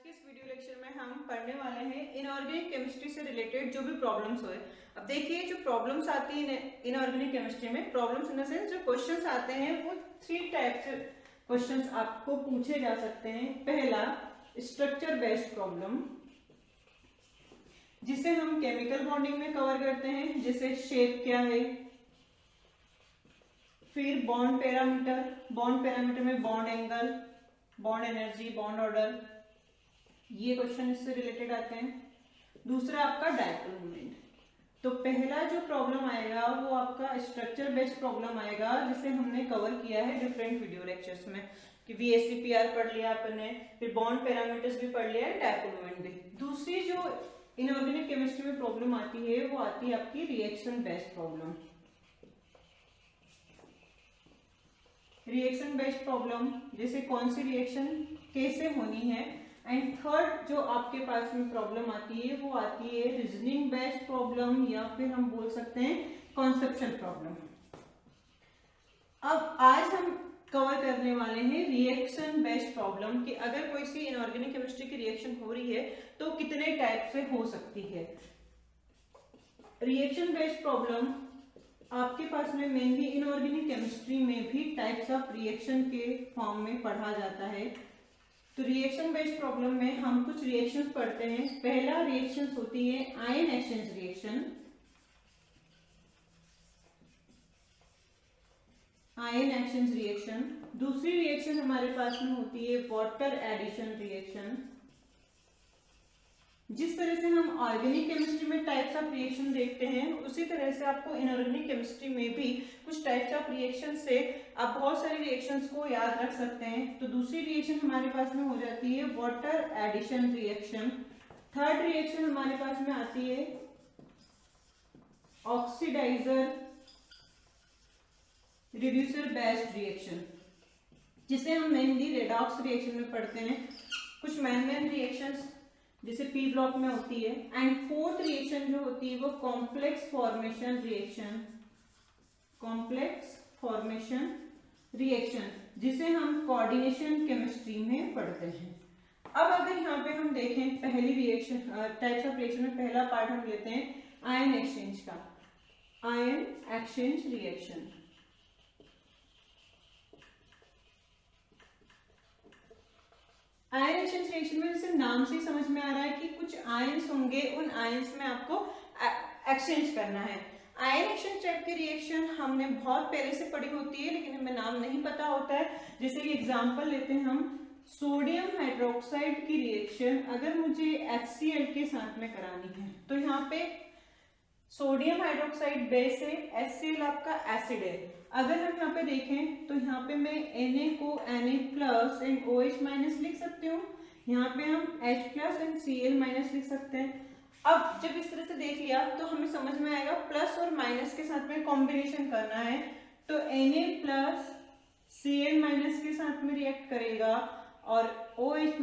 के इस video lecture में हम पढ़ने वाले हैं इनऑर्गेनिक केमिस्ट्री से रिलेटेड जो भी प्रॉब्लम्स हुए। अब देखिए जो प्रॉब्लम्स आती है इनऑर्गेनिक केमिस्ट्री में, प्रॉब्लम्स इन द सेंस जो क्वेश्चंस आते हैं वो 3 टाइप से क्वेश्चंस आपको पूछे जा सकते हैं। पहला स्ट्रक्चर बेस्ड प्रॉब्लम, जिसे हम केमिकल बॉन्डिंग में कवर करते हैं, जैसे शेप क्या है, फिर बॉन्ड पैरामीटर में bond angle, bond energy, bond order, ये क्वेश्चन इससे रिलेटेड आते हैं। दूसरा आपका डायपोल मोमेंट। तो पहला जो प्रॉब्लम आएगा वो आपका स्ट्रक्चर बेस्ड प्रॉब्लम आएगा, जिसे हमने कवर किया है डिफरेंट वीडियो लेक्चर्स में कि VSEPR पढ़ लिया आपने, फिर बॉन्ड पैरामीटर्स भी पढ़ लिया है, डायपोल मोमेंट भी। दूसरी जो इनऑर्गेनिक केमिस्ट्री में प्रॉब्लम आती है वो आती है आपकी reaction based problem. Reaction based problem जैसे कौन सी रिएक्शन कैसे होनी है। एंड थर्ड जो आपके पास में प्रॉब्लम आती है वो आती है रीजनिंग बेस्ड प्रॉब्लम, या फिर हम बोल सकते हैं कॉन्सेप्चुअल प्रॉब्लम। अब आज हम कवर करने वाले हैं रिएक्शन बेस्ड प्रॉब्लम कि अगर कोई सी इनऑर्गेनिक केमिस्ट्री की रिएक्शन हो रही है तो कितने टाइप से हो सकती है। रिएक्शन बेस्ड प्रॉब्लम आपके पास में मेनली इनऑर्गेनिक केमिस्ट्री में भी टाइप्स ऑफ रिएक्शन के फॉर्म में पढ़ा जाता है। तो रिएक्शन बेस्ड प्रॉब्लम में हम कुछ रिएक्शंस पढ़ते हैं। पहला रिएक्शंस होती है ion exchange reaction, ion exchange reaction. दूसरी रिएक्शन हमारे पास में होती है वाटर एडिशन रिएक्शन। जिस तरह से हम ऑर्गेनिक केमिस्ट्री में टाइप्स ऑफ रिएक्शन देखते हैं, उसी तरह से आपको इनऑर्गेनिक केमिस्ट्री में भी कुछ टाइप्स ऑफ रिएक्शन से आप बहुत सारे रिएक्शंस को याद रख सकते हैं। तो दूसरी रिएक्शन हमारे पास में हो जाती है water addition reaction. Third reaction हमारे पास में आती है ऑक्सीडाइजर रिड्यूसर बेस्ड रिएक्शन, जिसे हम मेनली रेडॉक्स रिएक्शन में पढ़ते हैं। कुछ मेन रिएक्शंस जैसे पी ब्लॉक में होती है। एंड फोर्थ रिएक्शन जो होती है वो complex formation reaction, complex formation reaction, जिसे हम कोऑर्डिनेशन केमिस्ट्री में पढ़ते हैं। अब अगर यहाँ पे हम देखें पहली रिएक्शन टाइप्स ऑफ रिएक्शन में पहला पार्ट हम लेते हैं आयन एक्सचेंज का, ion exchange reaction. Ion exchange reaction में जैसे नाम से समझ में आ रहा है कि कुछ आयंस होंगे, उन आयंस में आपको एक्सचेंज करना है। आयन एक्सचेंज टाइप की रिएक्शन हमने बहुत पहले से पढ़ी होती है, लेकिन हमें नाम नहीं पता होता है। जैसे कि एग्जांपल लेते हैं हम सोडियम हाइड्रोक्साइड की रिएक्शन, अगर मुझे HCl के साथ में करानी है तो यहाँ पे सोडियम हाइड्रोक्साइड बेस है, HCl आपका एसिड है। अगर हम यहाँ पे देखें तो यहाँ पे मैं Na को Na+ एंड OH- लिख सकती हूँ, यहाँ पे हम H+ एंड Cl- लिख सकते हैं। अब जब इस तरह से देख लिया तो हमें समझ में आएगा प्लस और माइनस के साथ में कॉम्बिनेशन करना है। तो Na+ Cl- के साथ में रिएक्ट करेगा और OH-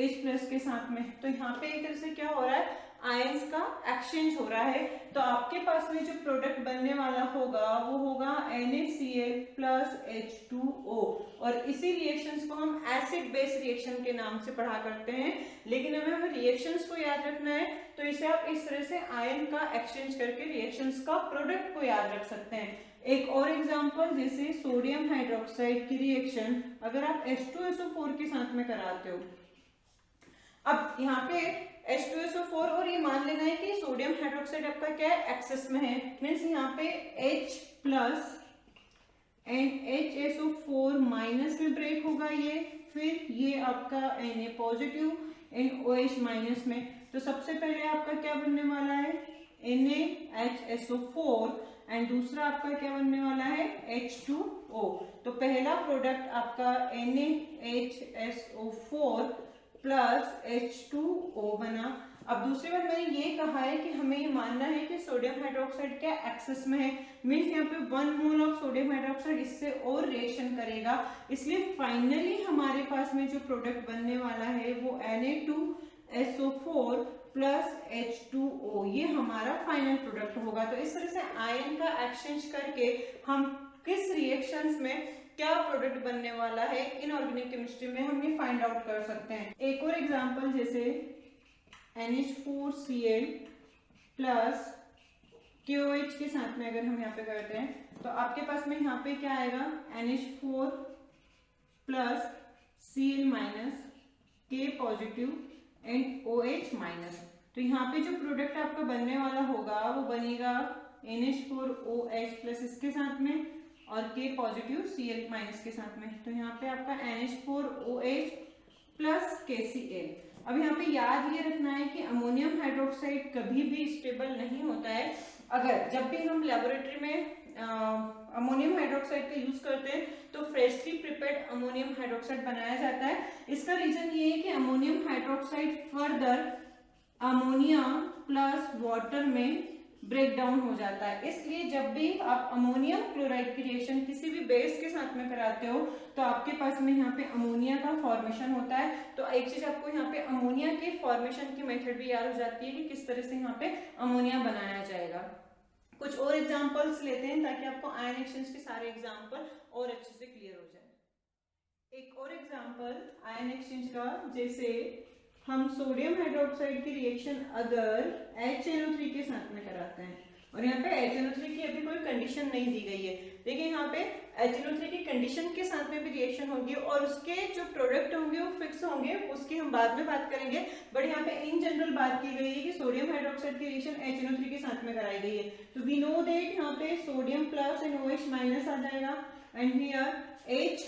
H+ के साथ में। तो यहाँ पे एक तरह से क्या हो रहा है, आयंस का एक्सचेंज हो रहा है। तो आपके पास में जो प्रोडक्ट बनने वाला होगा वो होगा NaCl+ H2O, और इसी रिएक्शंस को हम एसिड बेस रिएक्शन के नाम से पढ़ा करते हैं। लेकिन हमें रिएक्शंस को याद रखना है, तो इसे आप इस तरह से आयन का एक्सचेंज करके रिएक्शंस का प्रोडक्ट को याद रख सकते हैं। एक और एग्जांपल जैसे सोडियम हाइड्रोक्साइड की रिएक्शन अगर आप H2SO4 के साथ में कराते हो। अब यहाँ पे H2SO4 और ये मान लेना है कि सोडियम हाइड्रोक्साइड आपका क्या है, एक्सेस में है, मीन्स यहाँ पे H+ एंड HSO4- में ब्रेक होगा ये, फिर ये आपका Na+ एंड OH- में। तो सबसे पहले आपका क्या बनने वाला है, NaHSO4 एंड दूसरा आपका क्या बनने वाला है, H2O। तो पहला प्रोडक्ट आपका NaHSO4 + H2O बना। अब दूसरी बार मैंने ये कहा है कि हमें ये मानना है कि सोडियम हाइड्रोक्साइड क्या एक्सेस में है, मीन्स यहाँ पे 1 मोल ऑफ सोडियम हाइड्रोक्साइड इससे और रिएक्शन करेगा। इसलिए फाइनली हमारे पास में जो प्रोडक्ट बनने वाला है वो Na2SO4 + H2O, ये हमारा फाइनल प्रोडक्ट होगा। तो इस तरह से आयन का एक्सचेंज करके हम किस रिएक्शंस में क्या प्रोडक्ट बनने वाला है इनऑर्गेनिक केमिस्ट्री में, हम ये फाइंड आउट कर सकते हैं। एक और एग्जांपल, जैसे NH4Cl प्लस KOH के साथ में अगर हम यहाँ पे करते हैं तो आपके पास में यहाँ पे क्या आएगा, NH4 plus Cl minus K positive and OH minus. तो यहाँ पे जो प्रोडक्ट आपका बनने वाला होगा वो बनेगा NH4OH प्लस इसके साथ में और K पॉजिटिव Cl माइनस के साथ में। तो यहाँ पे आपका NH4OH प्लस KCl। अब यहाँ पे याद ये रखना है कि अमोनियम हाइड्रोक्साइड कभी भी स्टेबल नहीं होता है। अगर जब भी हम लेबोरेटरी में अमोनियम हाइड्रोक्साइड का यूज करते हैं तो फ्रेशली प्रिपेयर्ड अमोनियम हाइड्रोक्साइड बनाया जाता है। इसका रीजन ये है कि ammonium hydroxide further ammonia plus water में ब्रेक डाउन हो जाता है। इसलिए जब भी आप अमोनियम क्लोराइड की रिएक्शन किसी भी बेस के साथ में कराते हो तो आपके पास में यहाँ पे अमोनिया का फॉर्मेशन होता है। तो एक चीज आपको यहाँ पे अमोनिया के फॉर्मेशन की मेथड भी याद हो जाती है कि किस तरह से यहाँ पे अमोनिया बनाया जाएगा। कुछ और एग्जांपल्स लेते हैं ताकि आपको आयन एक्सचेंज के सारे एग्जांपल और अच्छे से क्लियर हो जाए। एक और एग्जांपल आयन एक्सचेंज का, जैसे हम सोडियम हाइड्रोक्साइड की रिएक्शन अगर HNO3 के साथ में कराते हैं और यहाँ पे HNO3 की अभी कोई कंडीशन नहीं दी गई है। देखिए यहाँ पे HNO3 की कंडीशन के साथ में भी रिएक्शन होगी और उसके जो प्रोडक्ट होंगे वो फिक्स होंगे, उसकी हम बाद में बात करेंगे। बट यहाँ पे इन जनरल बात की गई है कि सोडियम हाइड्रोक्साइड की रिएक्शन HNO3 के साथ में कराई गई है। तो वी नो दैट यहाँ पे sodium plus and OH minus आ जाएगा and here H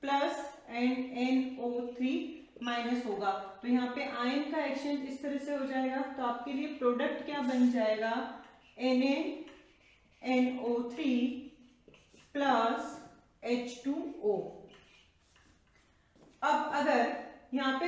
plus and NO3 minus होगा। तो यहाँ पे आयन का एक्सचेंज इस तरह से हो जाएगा। तो आपके लिए प्रोडक्ट क्या बन जाएगा, NaNO3 प्लस H2O। अब अगर यहाँ पे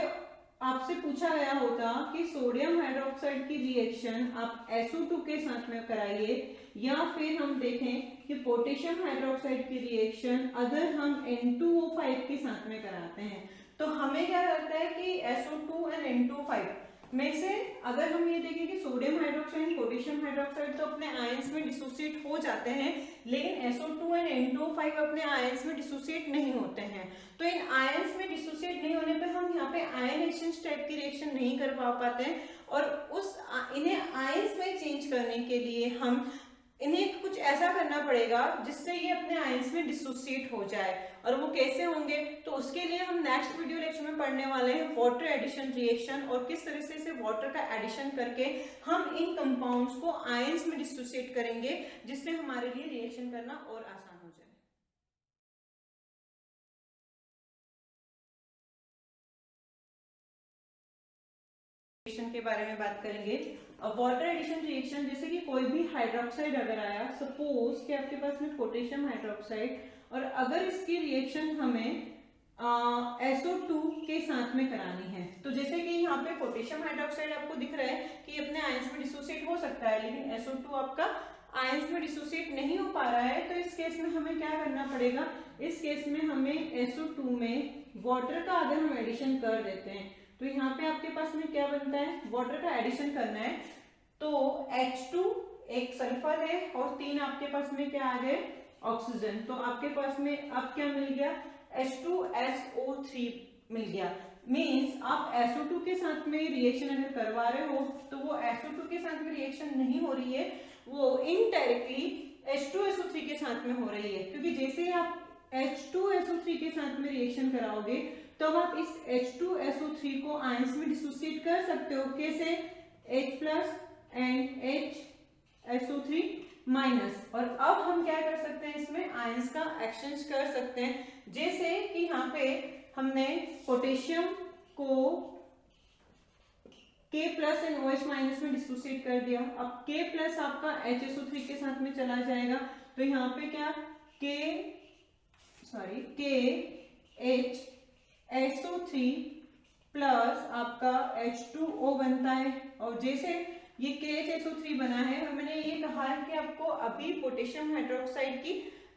आपसे पूछा गया होता कि सोडियम हाइड्रोक्साइड की रिएक्शन आप SO2 के साथ में कराइए या फिर हम देखें कि पोटेशियम हाइड्रोक्साइड की रिएक्शन अगर हम N2O5 के साथ में कराते हैं, तो हमें क्या लगता है कि SO2 एंड N2O5 में से अगर हम ये देखें कि सोडियम हाइड्रोक्साइड पोटेशियम हाइड्रोक्साइड तो अपने आयंस में डिसोसिएट हो जाते हैं, लेकिन SO2 एंड N2O5 अपने आयंस में डिसोसिएट नहीं होते हैं। तो इन आयंस में डिसोसिएट नहीं होने पे हम यहाँ पे आयन एक्सचेंज टाइप की रिएक्शन नहीं कर पाते हैं और इन्हें आयंस में चेंज करने के लिए हम इन्हें कुछ ऐसा करना पड़ेगा जिससे ये अपने आयंस में डिसोसिएट हो जाए। और वो कैसे होंगे, तो उसके लिए हम नेक्स्ट वीडियो लेक्चर में पढ़ने वाले हैं वाटर एडिशन रिएक्शन और किस तरह से इसे वाटर का एडिशन करके हम इन कंपाउंड्स को आयंस में डिसोसिएट करेंगे, जिससे हमारे लिए रिएक्शन करना और आसान हो जाए। के बारे में बात करेंगे। अब वाटर एडिशन रिएक्शन, जैसे कि कोई भी हाइड्रोक्साइड अगर आया, सपोज कि आपके पास में पोटेशियम हाइड्रोक्साइड, और अगर इसकी रिएक्शन हमें SO2 के साथ में करानी है, तो जैसे कि यहाँ पे पोटेशियम हाइड्रोक्साइड आपको दिख रहा है कि अपने आयंस में डिसोसिएट हो सकता है, लेकिन SO2 आपका आयंस में डिसोसिएट नहीं हो पा रहा है। तो इस केस में हमें क्या करना पड़ेगा, इस केस में हमें SO2 में वाटर का अगर हम एडिशन कर देते हैं तो यहाँ पे आपके पास में क्या बनता है, वाटर का एडिशन करना है। तो H2 एक सल्फर है और 3 आपके पास में क्या आ गए, ऑक्सीजन। तो आपके पास में अब क्या मिल गया, H2SO3 मिल गया। मींस आप SO2 के साथ में रिएक्शन अगर करवा रहे हो तो वो SO2 के साथ में रिएक्शन नहीं हो रही है, वो इनडायरेक्टली H2SO3 के साथ में हो रही है, क्योंकि जैसे ही आप H2SO3 के साथ में रिएक्शन कराओगे तब आप इस H2SO3 को आयंस में डिसोसिएट कर सकते हो। कैसे, H plus and HSO3 minus. और अब हम क्या कर सकते हैं, इसमें आयंस का एक्सचेंज कर सकते हैं। जैसे कि यहाँ पे हमने पोटेशियम को K plus and OH minus में डिसोसिएट कर दिया। अब K प्लस आपका HSO3 के साथ में चला जाएगा, तो यहाँ पे क्या KHSO3 प्लस आपका H2O बनता है। और जैसे ये KHSO3 बना है, और मैंने ये कहा है कि आपको अभी पोटेशियम हाइड्रोक्साइड की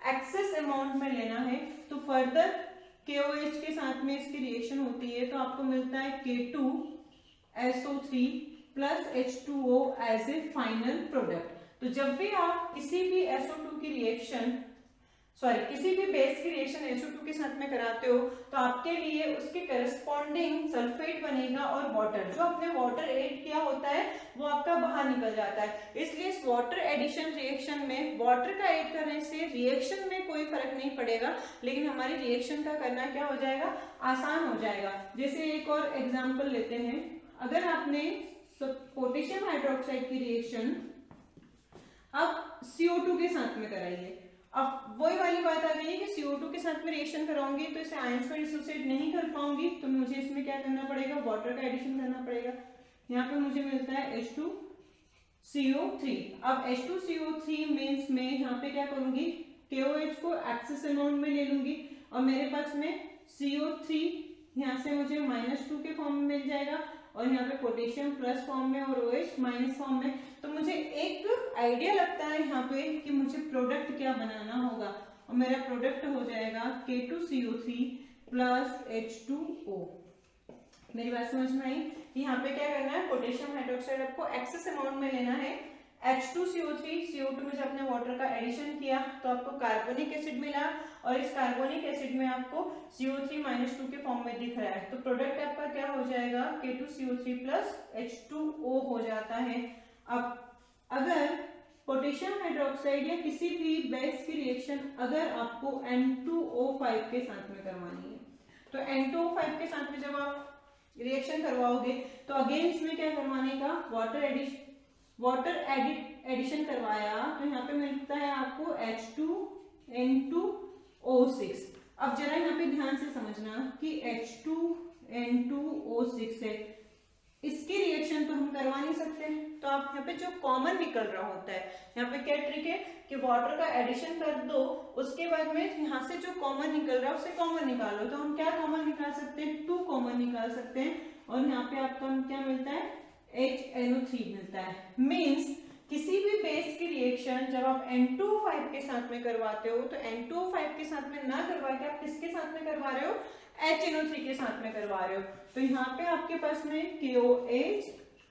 एक्सेस अमाउंट में लेना है, तो फर्दर KOH के साथ में इसकी रिएक्शन होती है तो आपको मिलता है K2SO3 plus H2O as a final product. तो जब भी आप किसी भी SO2 की रिएक्शन सॉरी किसी भी बेस की रिएक्शन SO2 के साथ में कराते हो तो आपके लिए उसके करस्पॉन्डिंग सल्फेट बनेगा और वाटर, जो आपने वाटर ऐड किया होता है वो आपका बाहर निकल जाता है। इसलिए इस वाटर एडिशन रिएक्शन में वाटर का ऐड करने से रिएक्शन में कोई फर्क नहीं पड़ेगा, लेकिन हमारी रिएक्शन का करना क्या हो जाएगा, आसान हो जाएगा। जैसे एक और एग्जाम्पल लेते हैं, अगर आपने पोटेशियम हाइड्रोक्साइड की रिएक्शन अब CO2 के साथ में कराइए, अब वही वाली बात आ गई है कि CO2 के साथ में रिएक्शन कराऊंगी तो इसे आयंस में डिसोसिएट नहीं कर पाऊंगी, तो मुझे इसमें क्या करना पड़ेगा, वाटर का एडिशन करना पड़ेगा। यहाँ पे मुझे मिलता है H2CO3। अब H2CO3 मीन्स मैं यहाँ पे क्या करूंगी, KOH को एक्सेस अमाउंट में ले लूंगी और मेरे पास में CO3 यहाँ से मुझे -2 के फॉर्म में मिल जाएगा और यहाँ पे पोटेशियम प्लस फॉर्म में और OH माइनस फॉर्म में। तो मुझे एक आइडिया लगता है यहाँ पे कि मुझे प्रोडक्ट क्या बनाना होगा और मेरा प्रोडक्ट हो जाएगा K2CO3 प्लस H2O। मेरी बात समझ में आई? यहाँ पे क्या करना है, पोटेशियम हाइड्रोक्साइड आपको एक्सेस अमाउंट में लेना है। H2CO3 CO2 में जब आपने वाटर का एडिशन किया तो आपको कार्बोनिक एसिड मिला और इस कार्बोनिक एसिड में आपको CO3 -2 के फॉर्म में दिख रहा है, तो प्रोडक्ट आपका क्या हो जाएगा, K2CO3 प्लस H2O हो जाता है। अब अगर पोटेशियम हाइड्रोक्साइड या किसी भी बेस की रिएक्शन अगर आपको N2O5 के साथ में करवानी है, तो N2O5 के साथ में जब आप रिएक्शन करवाओगे तो अगेन इसमें क्या करवाने का, वाटर एडिशन करवाया तो यहाँ पे मिलता है आपको H2N2O6। अब जरा यहाँ पे ध्यान से समझना कि H2N2O6 है, इसकी रिएक्शन तो हम करवा नहीं सकते, तो आप यहाँ पे जो कॉमन निकल रहा होता है, यहाँ पे क्या ट्रिक है कि वाटर का एडिशन कर दो, उसके बाद में यहाँ से जो कॉमन निकल रहा है उसे कॉमन निकालो। तो हम क्या कॉमन निकाल सकते हैं, 2 कॉमन निकाल सकते हैं और यहाँ पे आपको क्या मिलता है, HNO3 मिलता है। मीन्स किसी भी बेस की रिएक्शन जब आप N2O5 के साथ में करवाते हो तो N2O5 के साथ में ना करवा के आप किसके साथ में करवा रहे हो, HNO3 के साथ में करवा रहे हो। तो यहाँ पे आपके पास में KOH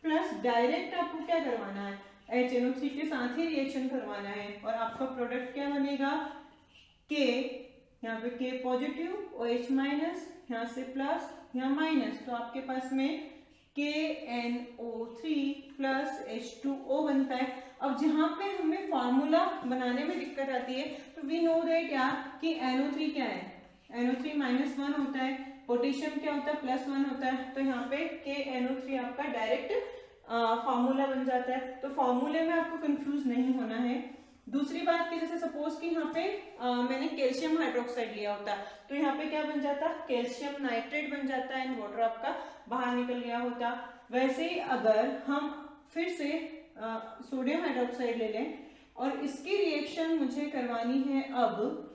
प्लस डायरेक्ट आपको क्या करवाना है, HNO3 के साथ ही रिएक्शन करवाना है और आपका प्रोडक्ट क्या बनेगा, K, यहाँ पे K पॉजिटिव, OH माइनस, यहाँ से प्लस, यहाँ माइनस, तो आपके पास में KNO3 प्लस H2O बनता है। अब जहाँ पे हमें फॉर्मूला बनाने में दिक्कत आती है तो वी नो दैट यार कि NO3 क्या है, NO3 -1 होता है, पोटेशियम क्या होता है, +1 होता है, तो यहाँ पे KNO3 आपका डायरेक्ट फॉर्मूला बन जाता है। तो फॉर्मूले में आपको कंफ्यूज नहीं होना है। दूसरी बात कि जैसे सपोज कि यहाँ पे मैंने कैल्शियम हाइड्रोक्साइड लिया होता तो यहाँ पे क्या बन जाता, कैल्शियम नाइट्रेट बन जाता एंड वाटर आपका बाहर निकल गया होता। वैसे ही अगर हम फिर से सोडियम हाइड्रोक्साइड ले लें और इसकी रिएक्शन मुझे करवानी है अब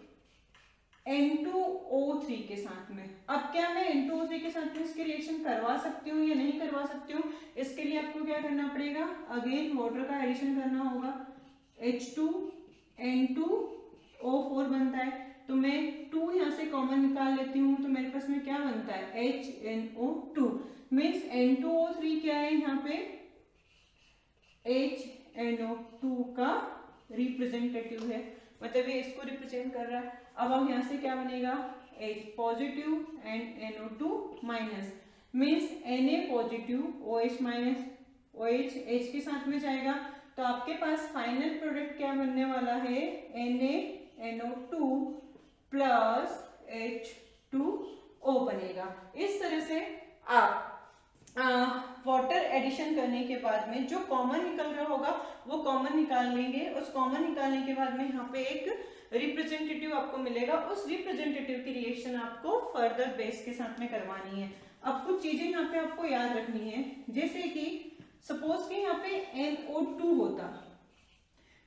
N2O3 के साथ में, अब क्या मैं N2O3 के साथ में इसकी रिएक्शन करवा सकती हूँ या नहीं करवा सकती हूँ, इसके लिए आपको क्या करना पड़ेगा, अगेन वाटर का एडिशन करना होगा। H2N2O4 बनता है, तो मैं 2 यहाँ से कॉमन निकाल लेती हूँ तो मेरे पास में क्या बनता है, HNO2। मीन्स N2O3 क्या है यहाँ पे, HNO2 का रिप्रेजेंटेटिव है, मतलब ये इसको रिप्रेजेंट कर रहा है। अब हम यहाँ से क्या बनेगा, H positive and NO2 minus, means Na positive, OH minus, OH H के साथ में जाएगा, तो आपके पास फाइनल प्रोडक्ट क्या बनने वाला है, NaNO2 प्लस H2O बनेगा। इस तरह से आप वाटर एडिशन करने के बाद में जो कॉमन निकल रहा होगा वो कॉमन निकाल लेंगे। उस कॉमन निकालने के बाद में यहाँ पे एक रिप्रेजेंटेटिव आपको मिलेगा, उस रिप्रेजेंटेटिव की रिएक्शन आपको फर्दर बेस के साथ में करवानी है। अब कुछ चीजें यहाँ पे आपको याद रखनी है, जैसे कि सपोज कि यहाँ पे NO2 होता,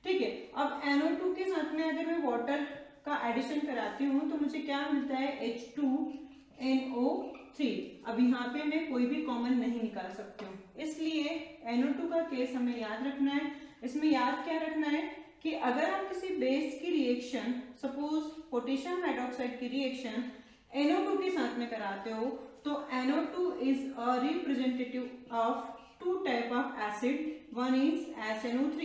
ठीक है, अब NO2 के साथ में अगर मैं वाटर का एडिशन कराती हूँ तो मुझे क्या मिलता है, H2NO3। अब यहाँ पे मैं कोई भी कॉमन नहीं निकाल सकती हूँ, इसलिए NO2 का केस हमें याद रखना है। इसमें याद क्या रखना है कि अगर आप किसी बेस की रिएक्शन, सपोज पोटेशियम हाइड्रोक्साइड की रिएक्शन NO2 के साथ में कराते हो तो NO2 is a representative of 2 type of acid, one is HNO3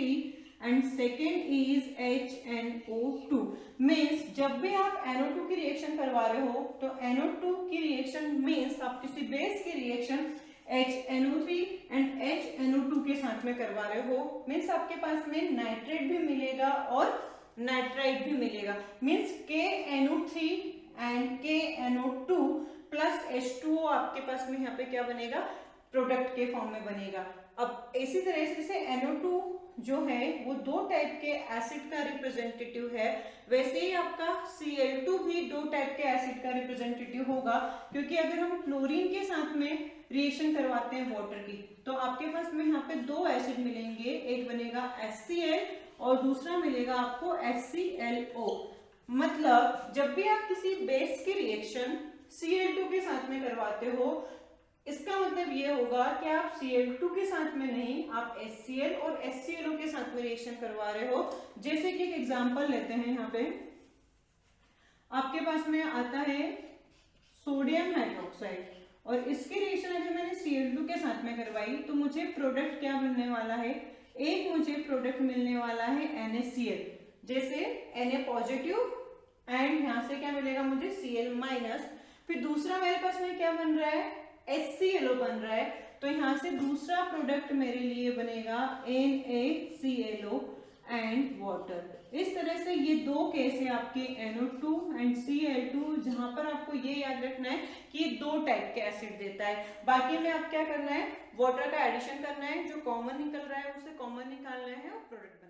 and second is HNO2। Means जब भी आप NO2 की रिएक्शन करवा रहे हो तो NO2 की रिएक्शन मीन्स आप किसी बेस की रिएक्शन HNO3 एंड HNO2 के साथ में करवा रहे हो, मीन्स आपके पास में नाइट्रेट भी मिलेगा और नाइट्राइट भी मिलेगा। Means KNO3 and KNO2 plus H2O आपके पास में यहाँ पे क्या बनेगा, प्रोडक्ट के फॉर्म में बनेगा। अब इसी तरह से NO2 जो है वो दो टाइप के एसिड का रिप्रेजेंटेटिव है, वैसे ही आपका Cl2 भी दो टाइप के एसिड का रिप्रेजेंटेटिव होगा, क्योंकि अगर हम क्लोरीन के साथ में रिएक्शन करवाते हैं वाटर की तो आपके पास में यहाँ पे दो एसिड मिलेंगे, एक बनेगा HCl और दूसरा मिलेगा आपको HClO। मतलब जब भी आप किसी बेस की रिएक्शन Cl2 के साथ में करवाते हो, इसका मतलब ये होगा कि आप Cl2 के साथ में नहीं, आप HCl और HClO के साथ में रिएक्शन करवा रहे हो। जैसे कि एक एग्जांपल लेते हैं, यहाँ पे आपके पास में आता है सोडियम हाइड्रोक्साइड और इसकी रिएक्शन अगर मैंने Cl2 के साथ में करवाई तो मुझे प्रोडक्ट क्या बनने वाला है, एक मुझे प्रोडक्ट मिलने वाला है NaCl, जैसे Na पॉजिटिव एंड यहाँ से क्या मिलेगा मुझे Cl माइनस। फिर दूसरा मेरे पास में क्या बन रहा है, HClO बन रहा है, तो यहाँ से दूसरा प्रोडक्ट मेरे लिए बनेगा NaClO एंड वाटर। इस तरह से ये दो केस है आपके NO2 एंड Cl2, जहां पर आपको ये याद रखना है कि ये दो टाइप के एसिड देता है। बाकी में आप क्या करना है, वाटर का एडिशन करना है, जो कॉमन निकल रहा है उसे कॉमन निकालना है और प्रोडक्ट